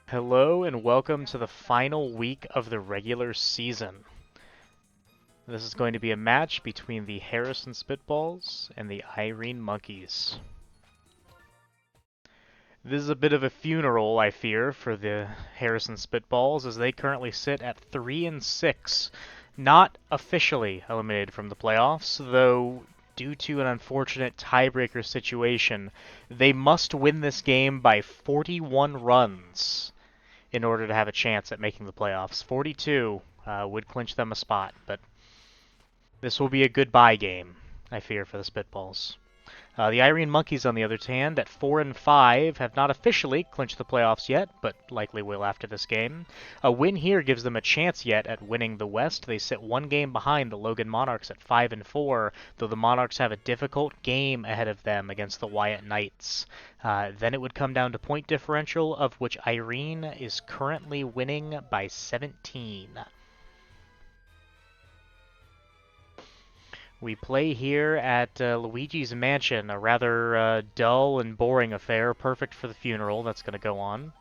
Hello and welcome to the final week of the regular season. This is going to be a match between the Harrison Spitballs and the Irene Monkeys. This is a bit of a funeral, I fear, for the Harrison Spitballs as they currently sit at 3-6, not officially eliminated from the playoffs, though due to an unfortunate tiebreaker situation, they must win this game by 41 runs in order to have a chance at making the playoffs. 42 would clinch them a spot, but this will be a goodbye game, I fear, for the Spitballs. The Irene Monkeys, on the other hand, at 4-5, have not officially clinched the playoffs yet, but likely will after this game. A win here gives them a chance yet at winning the West. They sit one game behind the Logan Monarchs at 5-4, though the Monarchs have a difficult game ahead of them against the Wyatt Knights. Then it would come down to point differential, of which Irene is currently winning by 17. We play here at Luigi's Mansion, a rather dull and boring affair, perfect for the funeral that's going to go on.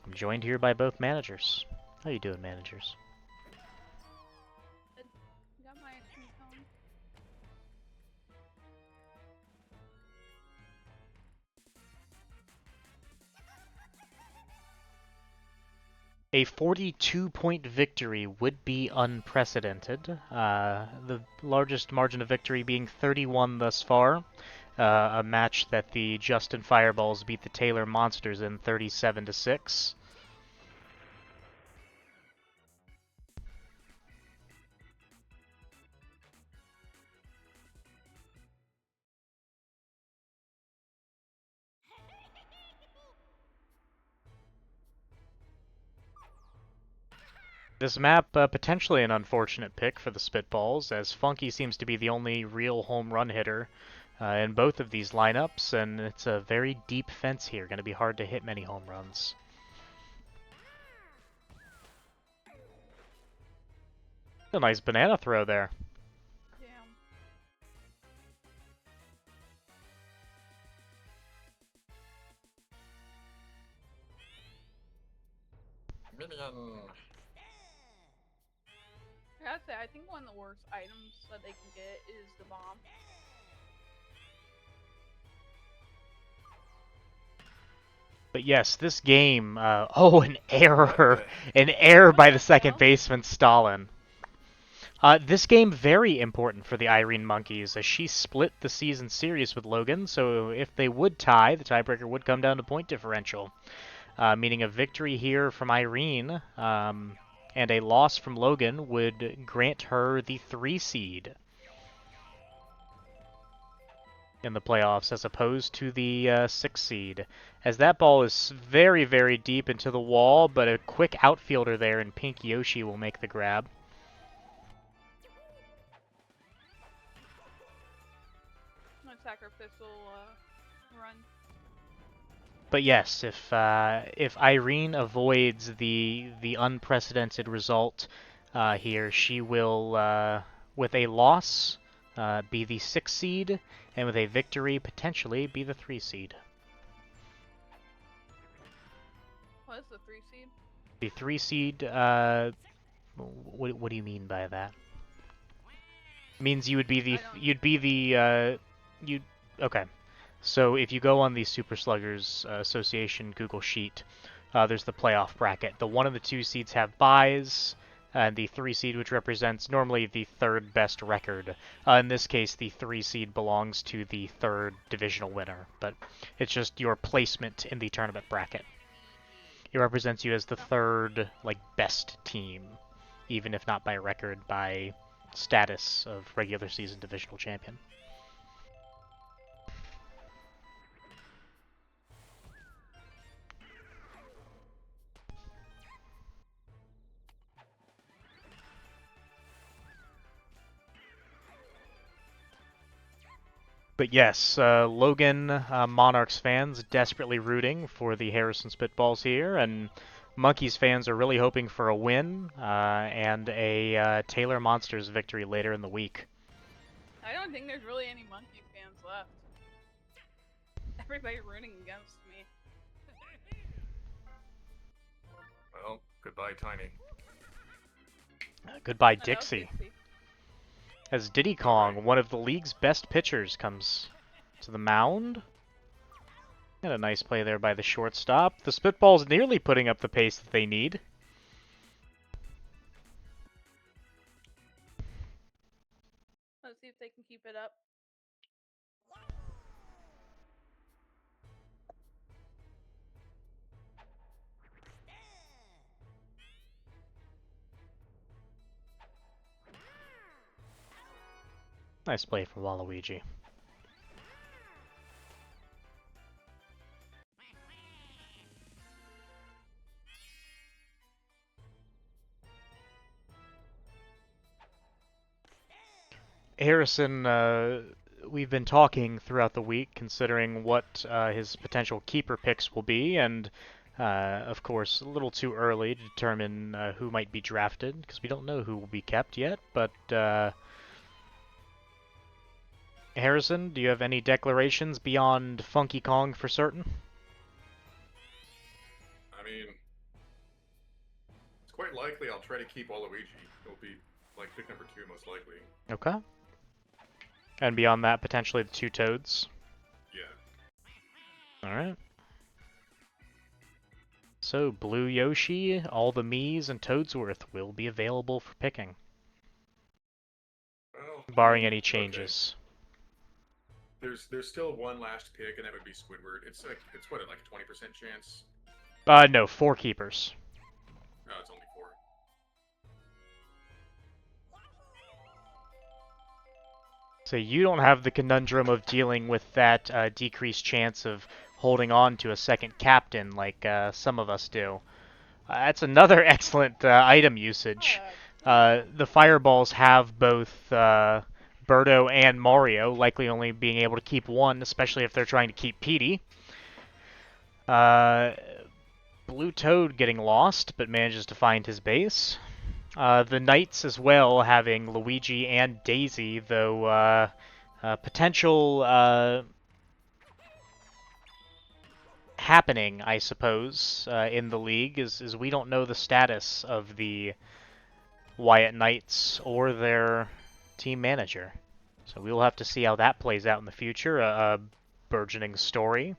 I'm joined here by both managers. How you doing, managers? Got my phone. A 42-point victory would be unprecedented, the largest margin of victory being 31 thus far, a match that the Justin Fireballs beat the Taylor Monsters in 37-6. This map, potentially an unfortunate pick for the Spitballs, as Funky seems to be the only real home run hitter in both of these lineups, and it's a very deep fence here, going to be hard to hit many home runs. A nice banana throw there. Damn. Minion. I gotta say, I think one of the worst items that they can get is the bomb. But yes, this game, oh, an error. An error by the second baseman, Stalin. This game very important for the Irene Monkeys, as she split the season series with Logan, so if they would tie, the tiebreaker would come down to point differential, meaning a victory here from Irene and a loss from Logan would grant her the 3 seed in the playoffs as opposed to the 6 seed, as that ball is very, very deep into the wall, but a quick outfielder there in Pink Yoshi will make the grab. My sacrificial run. But yes, if Irene avoids the unprecedented result here, she will, with a loss, be the 6 seed, and with a victory, potentially be the 3 seed. What is the 3 seed? The 3 seed, what do you mean by that? Means you would be okay. So if you go on the Super Sluggers Association Google Sheet, there's the playoff bracket. The 1 and the 2 seeds have byes, and the 3 seed, which represents normally the third best record. In this case, the 3 seed belongs to the third divisional winner, but it's just your placement in the tournament bracket. It represents you as the third, best team, even if not by record, by status of regular season divisional champion. But yes, Logan Monarchs fans desperately rooting for the Harrison Spitballs here, and Monkeys fans are really hoping for a win and a Taylor Monsters victory later in the week. I don't think there's really any monkey fans left. Everybody rooting against me. Well, goodbye, Tiny. Goodbye, Oh, that was Dixie. Dixie. As Diddy Kong, one of the league's best pitchers, comes to the mound. And a nice play there by the shortstop. The Spitballs nearly putting up the pace that they need. Let's see if they can keep it up. Nice play for Waluigi. Harrison, we've been talking throughout the week, considering what his potential keeper picks will be, and of course, a little too early to determine who might be drafted, because we don't know who will be kept yet, but Harrison, do you have any declarations beyond Funky Kong for certain? I mean, it's quite likely I'll try to keep Waluigi. He'll be, like, pick number 2 most likely. Okay. And beyond that, potentially the 2 Toads? Yeah. Alright. So, Blue Yoshi, all the Miis, and Toadsworth will be available for picking, Well, barring any okay. changes. There's still one last pick, and that would be Squidward. It's what, like a 20% chance? No, 4 keepers. No, it's only 4. So you don't have the conundrum of dealing with that decreased chance of holding on to a second captain like some of us do. That's another excellent item usage. The Fireballs have both Birdo and Mario, likely only being able to keep one, especially if they're trying to keep Petey. Blue Toad getting lost, but manages to find his base. The Knights as well, having Luigi and Daisy, though potential happening, I suppose, in the league is we don't know the status of the Wyatt Knights or their team manager. So we'll have to see how that plays out in the future, a burgeoning story.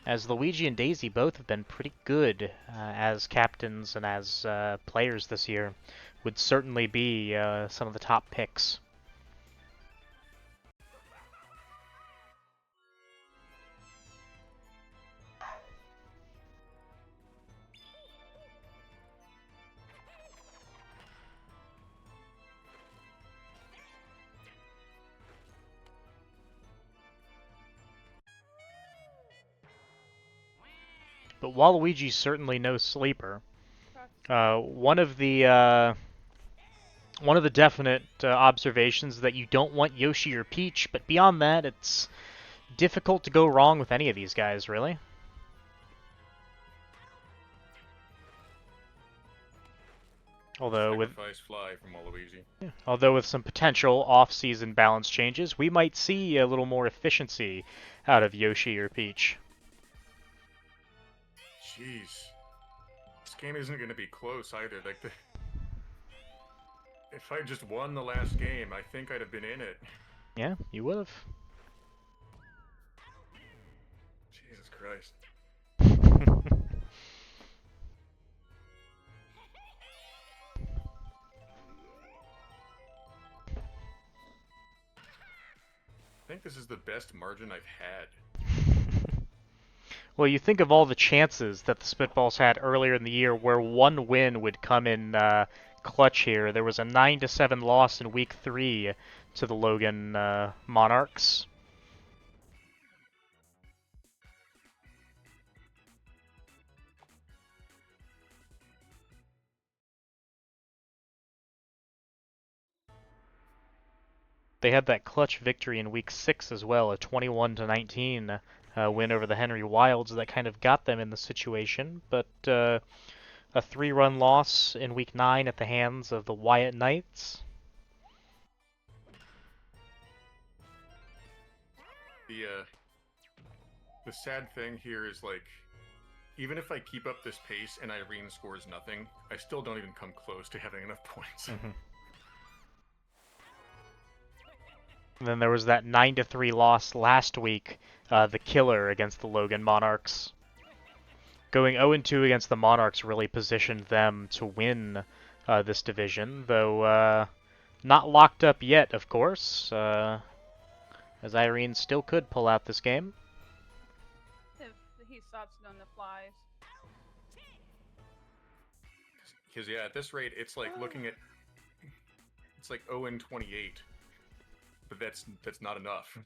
As Luigi and Daisy both have been pretty good as captains and as players this year, would certainly be some of the top picks. But Waluigi's certainly no sleeper. One of the definite observations is that you don't want Yoshi or Peach, but beyond that, it's difficult to go wrong with any of these guys, really. Although with some potential off-season balance changes, we might see a little more efficiency out of Yoshi or Peach. Jeez. This game isn't going to be close either. If I just won the last game, I think I'd have been in it. Yeah, you would have. Jesus Christ. I think this is the best margin I've had. Well, you think of all the chances that the Spitballs had earlier in the year where one win would come in clutch here. There was a 9-7 loss in Week 3 to the Logan Monarchs. They had that clutch victory in Week 6 as well, a 21-19 win over the Henry Wilds that kind of got them in the situation, but a 3-run loss in Week 9 at the hands of the Wyatt Knights. The sad thing here is like, even if I keep up this pace and Irene scores nothing, I still don't even come close to having enough points. And then there was that 9-3 loss last week, the killer against the Logan Monarchs. Going 0-2 against the Monarchs really positioned them to win this division, though not locked up yet, of course, as Irene still could pull out this game. If he stops doing the flies. Because yeah, at this rate, it's like looking at, it's like 0-28, but that's not enough.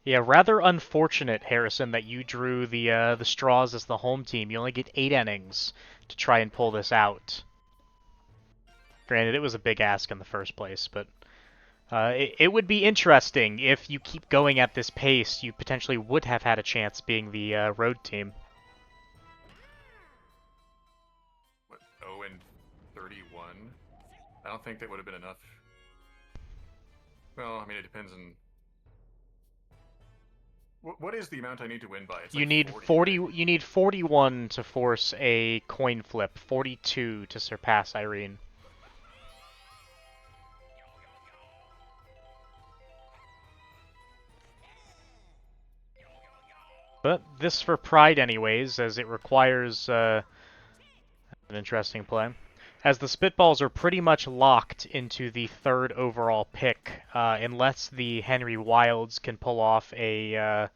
Yeah, rather unfortunate, Harrison, that you drew the straws as the home team. You only get 8 innings to try and pull this out. Granted, it was a big ask in the first place, but it would be interesting if you keep going at this pace. You potentially would have had a chance being the road team. What, 0-31? I don't think that would have been enough. Well, I mean, it depends on... What is the amount I need to win by? It's You like need 40. You need 41 to force a coin flip, 42 to surpass Irene. But this for pride anyways, as it requires an interesting play. As the Spitballs are pretty much locked into the 3rd overall pick, unless the Henry Wilds can pull off an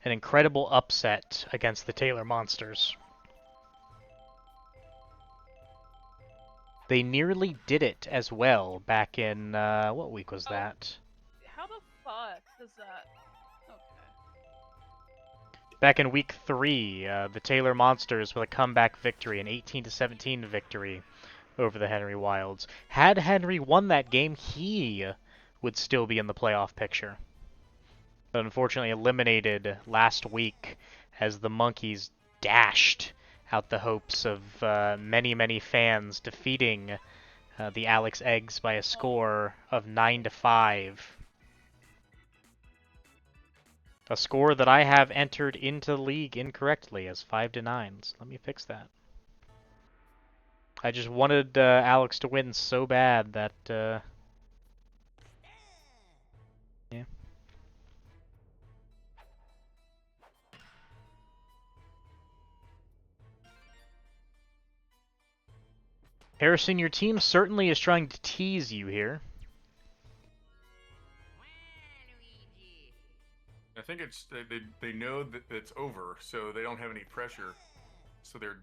incredible upset against the Taylor Monsters. They nearly did it as well back in, what week was that? How the fuck does that... Back in week 3, the Taylor Monsters with a comeback victory, an 18-17 victory over the Henry Wilds. Had Henry won that game, he would still be in the playoff picture. But unfortunately eliminated last week as the Monkeys dashed out the hopes of many, many fans, defeating the Alex Eggs by a score of 9-5. A score that I have entered into the league incorrectly as 5-9. So let me fix that. I just wanted Alex to win so bad that, yeah. Harrison, your team certainly is trying to tease you here. I think it's they know that it's over, so they don't have any pressure, so they're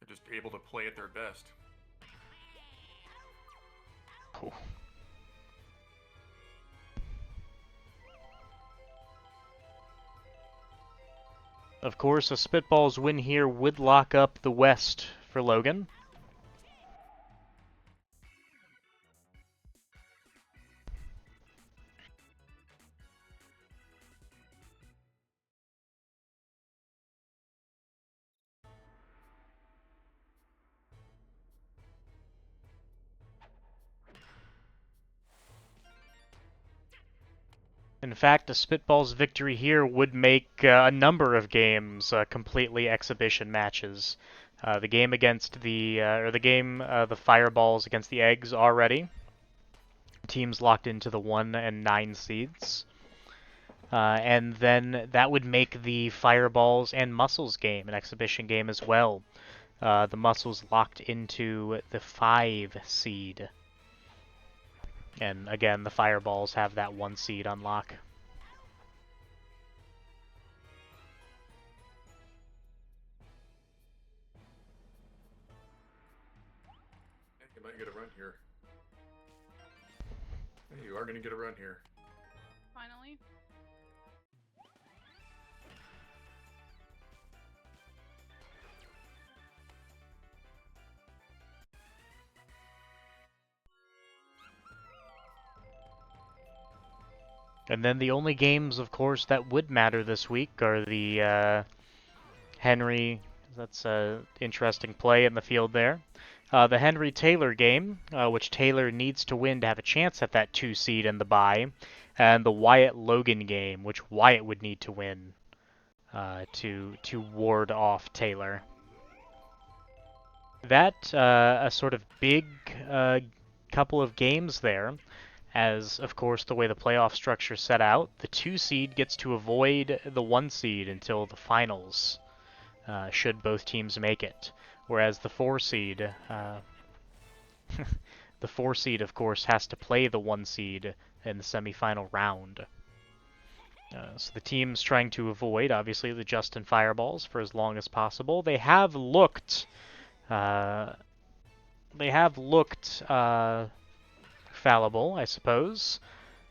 just able to play at their best. Cool. Of course, a Spitballs win here would lock up the West for Logan. In fact, a Spitballs victory here would make a number of games completely exhibition matches. The game against the Fireballs against the Eggs already. Teams locked into the 1 and 9 seeds. And then that would make the Fireballs and Muscles game an exhibition game as well. The Muscles locked into the 5 seed. And again, the Fireballs have that 1 seed unlock. You might get a run here. You are going to get a run here. Finally. And then the only games, of course, that would matter this week are the Henry. That's an interesting play in the field there. The Henry Taylor game, which Taylor needs to win to have a chance at that 2 seed in the bye, and the Wyatt Logan game, which Wyatt would need to win to ward off Taylor. That a sort of big couple of games there, as of course the way the playoff structure set out, the 2 seed gets to avoid the 1 seed until the finals, should both teams make it, whereas the 4 seed. The 4 seed, of course, has to play the 1 seed in the semifinal round. So the team's trying to avoid, obviously, the Justin Fireballs for as long as possible. They have looked fallible, I suppose.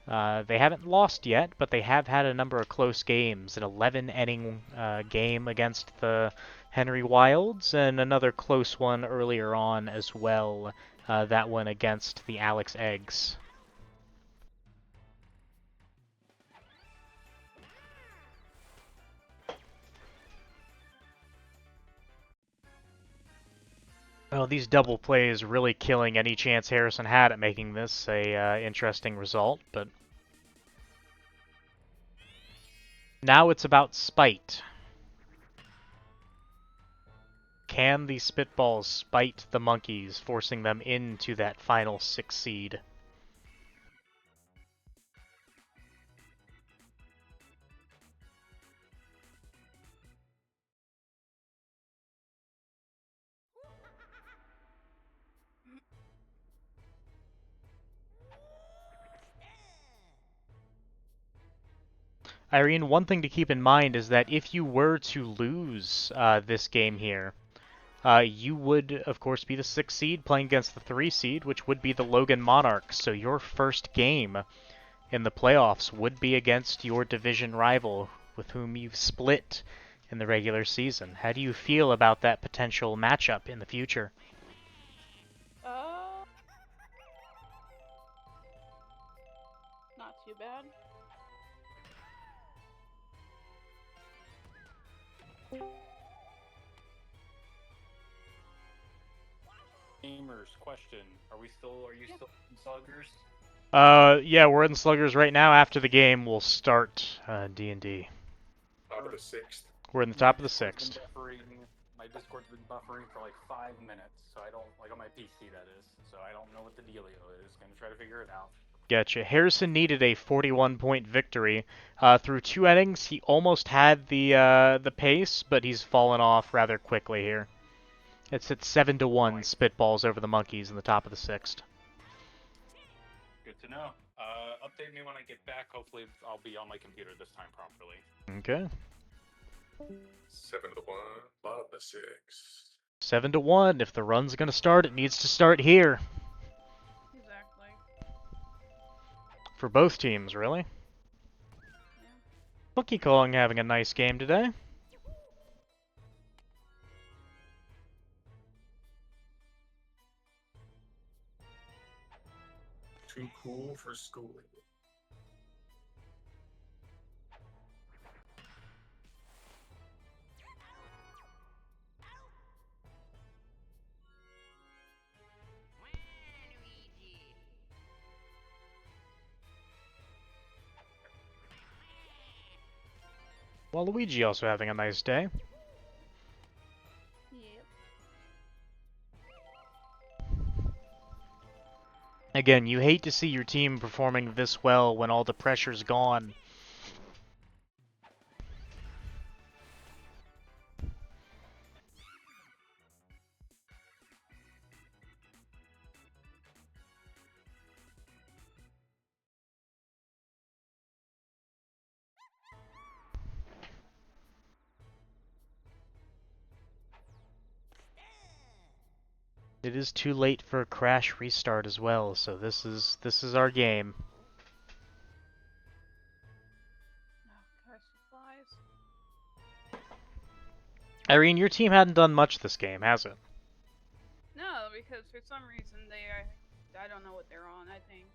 They haven't lost yet, but they have had a number of close games. An 11-inning game against the Henry Wilds, and another close one earlier on as well. That one against the Alex Eggs. Well, these double plays really killing any chance Harrison had at making this a interesting result, but now it's about spite. Can the Spitballs spite the Monkeys, forcing them into that final 6 seed? Irene, one thing to keep in mind is that if you were to lose this game here, you would, of course, be the 6 seed playing against the 3 seed, which would be the Logan Monarchs. So your first game in the playoffs would be against your division rival with whom you've split in the regular season. How do you feel about that potential matchup in the future? Not too bad. Gamers, question: Are you still in Sluggers? Yeah, we're in Sluggers right now. After the game, we'll start D&D. Top of the 6th. We're in the top of the 6th. My Discord's been buffering for like 5 minutes, so I don't, like on my PC that is, so I don't know what the dealio is. Gonna try to figure it out. Gotcha. Harrison needed a 41-point victory. Through 2 innings, he almost had the pace, but he's fallen off rather quickly here. It's at 7-1 Spitballs over the Monkeys in the top of the 6th. Good to know. Update me when I get back. Hopefully I'll be on my computer this time properly. Okay. 7-1, bottom of the 6th. 7-1. If the run's gonna start, it needs to start here. Exactly. For both teams, really. Yeah. Monkey Kong having a nice game today. Too cool for school. Waluigi also having a nice day. Yep. Again, you hate to see your team performing this well when all the pressure's gone. It is too late for a crash restart as well, so this is our game. Oh, gosh, supplies. Irene, your team hadn't done much this game, has it? No, because for some reason I don't know what they're on. I think.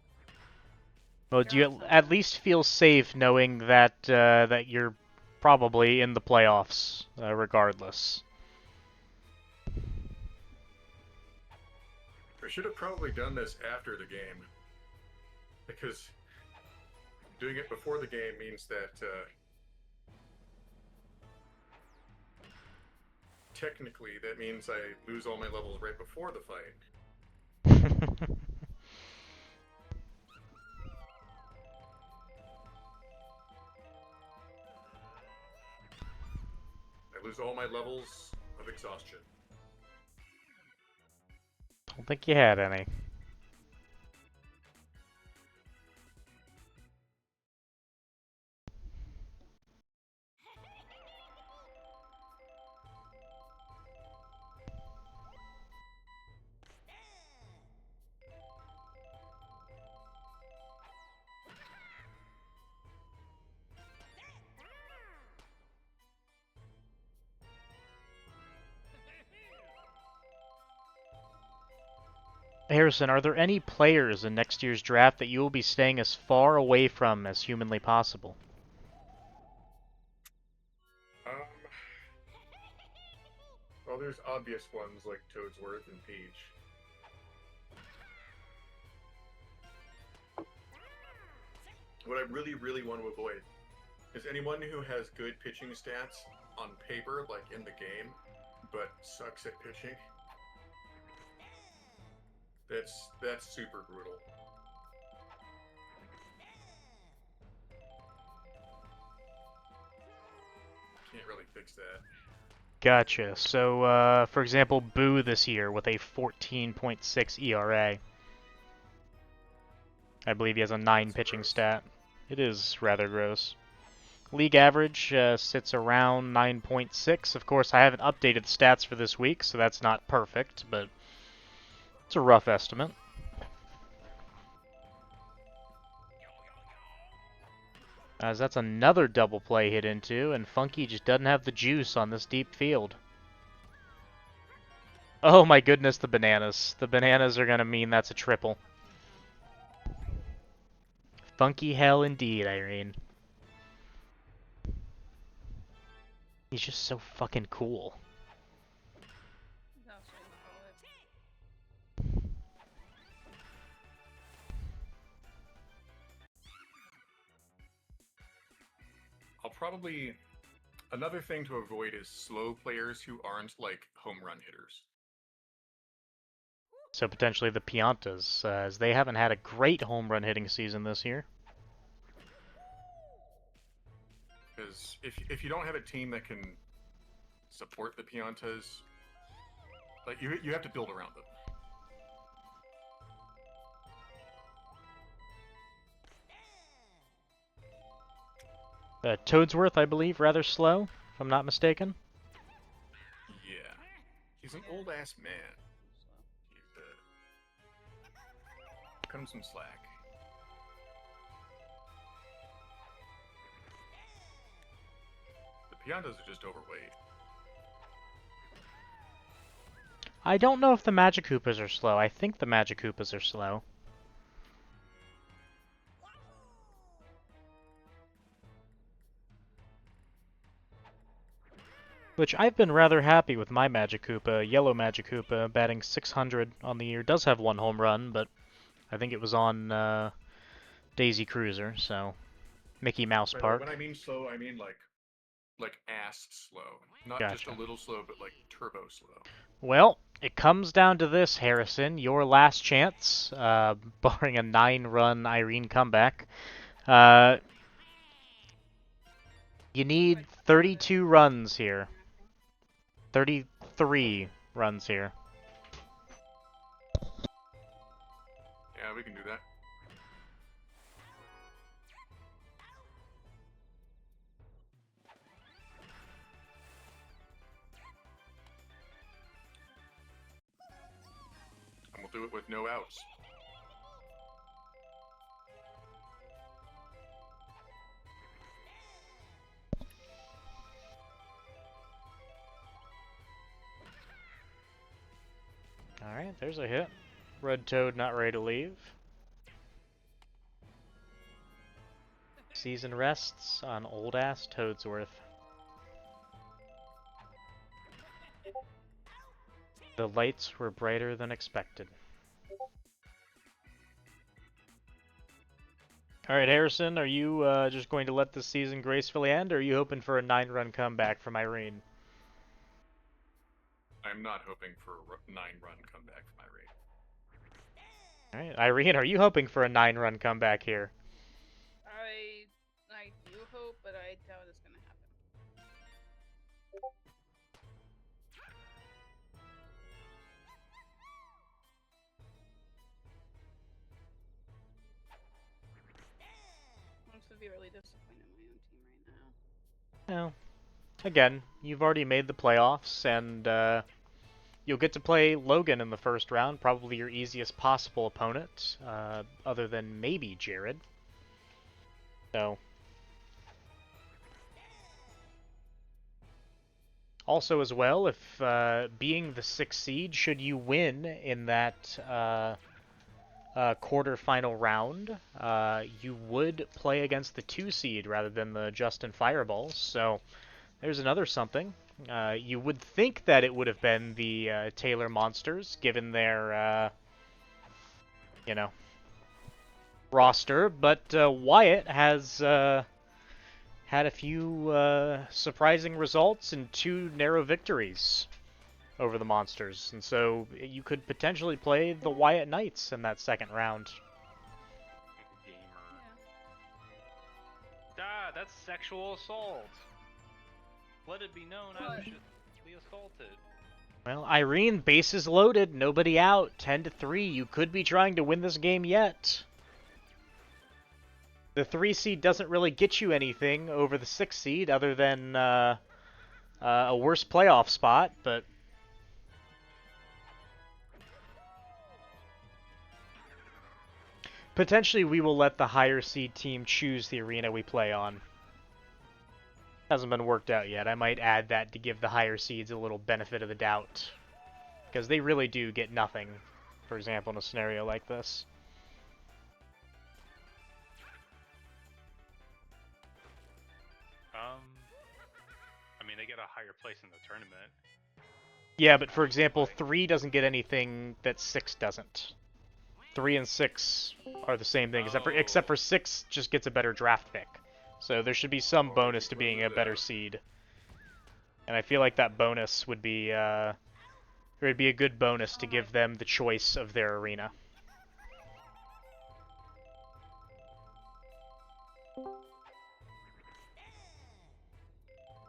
Well, do you at least feel safe knowing that that you're probably in the playoffs, regardless? should have probably done this after the game, because doing it before the game means that technically that means I lose all my levels right before the fight. I lose all my levels of exhaustion. Don't think you had any. Harrison, are there any players in next year's draft that you will be staying as far away from as humanly possible? Well, there's obvious ones like Toadsworth and Peach. What I really, really want to avoid is anyone who has good pitching stats on paper, like in the game, but sucks at pitching. That's super brutal. Can't really fix that. Gotcha. So, for example, Boo this year with a 14.6 ERA. I believe he has a 9 That's pitching gross. stat. It is rather gross. League average sits around 9.6. Of course, I haven't updated the stats for this week, so that's not perfect, but it's a rough estimate. As that's another double play hit into, and Funky just doesn't have the juice on this deep field. Oh my goodness, the bananas. The bananas are going to mean that's a triple. Funky hell indeed, Irene. He's just so fucking cool. That's what you call it. I'll probably... Another thing to avoid is slow players who aren't, like, home run hitters. So potentially the Piantas, as they haven't had a great home run hitting season this year. Because if you don't have a team that can support the Piantas, like, you have to build around them. Toadsworth, I believe, rather slow, if I'm not mistaken. Yeah. He's an old-ass man. He's, cut him some slack. The Piantas are just overweight. I don't know if the Magic Koopas are slow. I think the Magic Koopas are slow. Which I've been rather happy with my Magic Koopa. Yellow Magic Koopa, batting 600 on the year. Does have one home run, but I think it was on Daisy Cruiser, so Mickey Mouse Right, Park. when I mean slow, I mean like ass slow. Not just Gotcha. a little slow, but like turbo slow. Well, it comes down to this, Harrison. Your last chance, barring a 9-run Irene comeback. You need 32 runs here. 33 runs here. Yeah, we can do that. And we'll do it with no outs. Alright, there's a hit. Red Toad not ready to leave. Season rests on old-ass Toadsworth. The lights were brighter than expected. All right, Harrison, are you just going to let this season gracefully end, or are you hoping for a 9-run comeback from Irene? I'm not hoping for a 9-run comeback from Irene. All right, Irene, are you hoping for a 9-run comeback here? I do hope, but I doubt it's gonna happen. I'm severely disappointed in my own team right now. No. Again, you've already made the playoffs, and you'll get to play Logan in the first round, probably your easiest possible opponent, other than maybe Jared. So. Also, as well, if being the 6th seed, should you win in that quarterfinal round, you would play against the 2 seed rather than the Justin Fireballs. So there's another something. You would think that it would have been the Taylor Monsters, given their, you know, roster, but Wyatt has had a few surprising results and 2 narrow victories over the Monsters, and so you could potentially play the Wyatt Knights in that second round. Gamer. Ah, that's sexual assault. Let it be known I was sexually assaulted. Well, Irene, bases loaded, nobody out, 10-3. You could be trying to win this game yet. The 3 seed doesn't really get you anything over the 6 seed other than a worse playoff spot, but potentially we will let the higher seed team choose the arena we play on. Hasn't been worked out yet. I might add that to give the higher seeds a little benefit of the doubt, because they really do get nothing, for example, in a scenario like this. I mean, they get a higher place in the tournament. Yeah, but for example, 3 doesn't get anything that 6 doesn't. 3 and 6 are the same thing, except for 6 just gets a better draft pick. So there should be some bonus to being a better seed. And I feel like that bonus would be it would be a good bonus to give them the choice of their arena.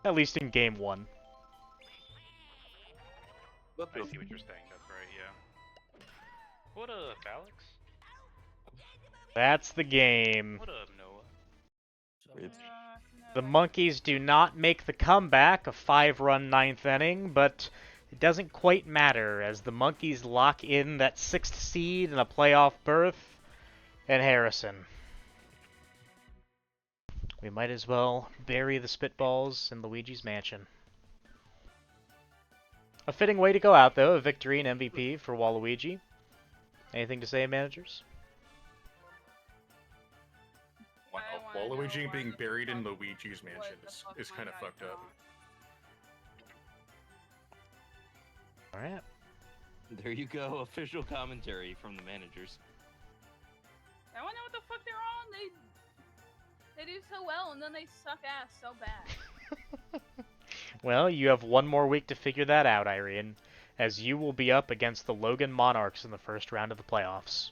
At least in game 1. I see what you're saying, that's right, yeah. What up, Alex? That's the game. What up, Noah? No. The Monkeys do not make the comeback, a 5-run 9th inning, but it doesn't quite matter as the Monkeys lock in that 6th seed and a playoff berth and Harrison. We might as well bury the Spitballs in Luigi's mansion. A fitting way to go out, though, a victory and MVP for Waluigi. Anything to say, managers? Wow, Waluigi being buried in Luigi's mansion is kind of fucked up. Alright. There you go, official commentary from the managers. I wonder what the fuck they're on. They do so well, and then they suck ass so bad. Well, you have one more week to figure that out, Irene, as you will be up against the Logan Monarchs in the first round of the playoffs.